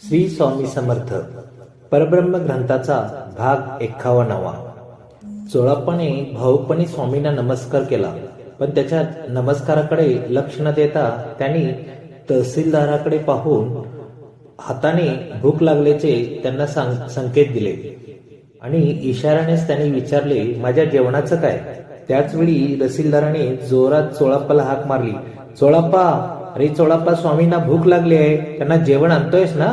श्री स्वामी समर्थ परब्रह्म ग्रंथाचा भाग 51. चोळप्पाने भाऊकपणे स्वामींना नमस्कार केला, पण त्याच्या नमस्काराकडे लक्ष न देता त्यांनी तहसीलदाराकडे पाहून हाताने भूक लागल्याचे त्यांना संकेत दिले आणि इशाऱ्यानेच त्यांनी विचारले, माझ्या जेवणाचं काय? त्याचवेळी तहसीलदाराने जोरात चोळप्पाला हाक मारली, चोळप्पा, अरे चोळप्पा, स्वामींना भूक लागली आहे, त्यांना जेवण आणतोयस ना?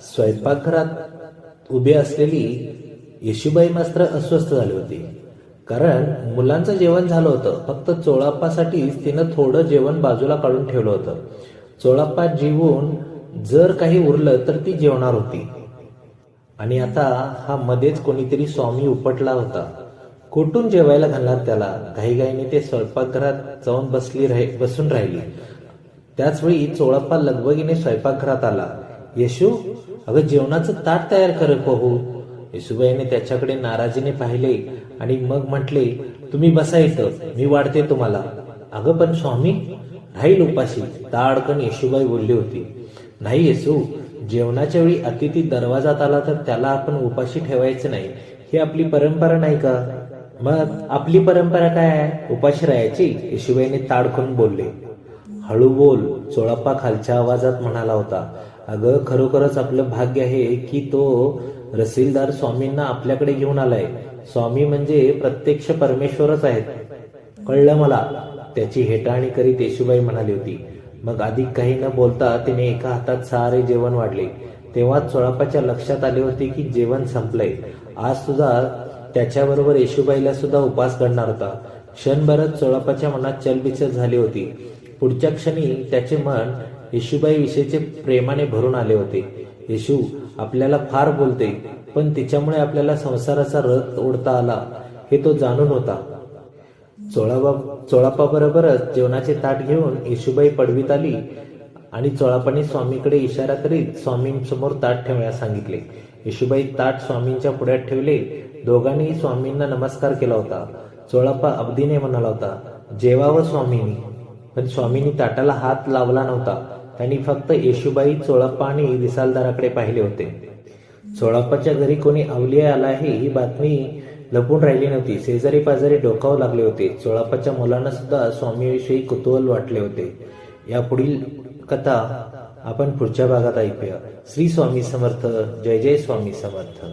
स्वयंपाकघरात उभे असलेली येशूबाई मात्र अस्वस्थ झाली होती, कारण मुलांचं जेवण झालं होतं. फक्त चोळप्पासाठीच तिनं थोडं जेवण बाजूला काढून ठेवलं होतं. चोळप्पा जेवून जर काही उरलं तर ती जेवणार होती, आणि आता हा मध्येच कोणीतरी स्वामी उपटला होता. कुठून जेवायला घालणार त्याला? घाईघाईने ते स्वयंपाकघरात जाऊन बसून राहिली. त्याचवेळी चोळप्पा लगबगीने स्वयंपाकघरात आला. येशू, अगं जेवणाचं ताट तयार कर पाहू. येशूबाईने त्याच्याकडे नाराजीने पाहिले आणि मग म्हटले, तुम्ही बसा इथं, मी वाढते तुम्हाला. अगं पण स्वामी, राहील उपाशी, ताडकन येशूबाई बोलली होती. नाही येशू, जेवणाच्या वेळी अतिथी दरवाजात आला तर त्याला आपण उपाशी ठेवायचं नाही, ही आपली परंपरा नाही का? मग आपली परंपरा काय आहे, उपाशी राहायची? येशूबाईने ताडकन बोलले. हळू बोल, चोळप्पा खालच्या आवाजात म्हणाला होता. अगं खरोखरच आपलं भाग्य आहे की तो तहसीलदार स्वामींना आपल्याकडे घेऊन आलाय. स्वामी म्हणजे प्रत्यक्ष परमेश्वरच आहेत, कळलं मला, त्याची हेटाळणी करीत येशूबाई म्हणाली होती. मग अधिक काही न बोलता तिने एका हातात सारे जेवण वाढले. तेव्हा चोळप्पाच्या लक्षात आले होते की जेवण संपलंय. आज सुद्धा त्याच्याबरोबर येशूबाईला सुद्धा उपास घडणार होता. क्षणभरच चोळप्पाच्या मनात चलबिचल झाली होती. पुढच्या क्षणी त्याचे मन येशूबाई विषयीचे प्रेमाने भरून आले होते. येशू आपल्याला फार बोलते, पण तिच्यामुळे आपल्याला संसाराचा रथ ओढता आला हे तो जाणून होता. चोळप्पा बरोबरच जेवणाचे ताट घेऊन येशूबाई पडवीत आली आणि चोळप्पाने स्वामीकडे इशारा करीत स्वामींसमोर ताट ठेवण्यास सांगितले. येशूबाई ताट स्वामींच्या पुढ्यात ठेवले. दोघांनी स्वामींना नमस्कार केला होता. चोळप्पा अब्दीने म्हणाला होता, जेवावं स्वामींनी. पण स्वामींनी ताटाला हात लावला नव्हता. त्यांनी फक्त येशूबाई, चोळप्पा आणि रिसालदाराकडे पाहिले होते. चोळप्पाच्या घरी कोणी अवलिया आला आहे ही बातमी लपून राहिली नव्हती. शेजारी पाजारी डोकावू लागले होते. चोळप्पाच्या मुलांना सुद्धा स्वामीविषयी कुतूहल वाटले होते. या पुढील कथा आपण पुढच्या भागात ऐकूया. श्री स्वामी समर्थ. जय जय स्वामी समर्थ.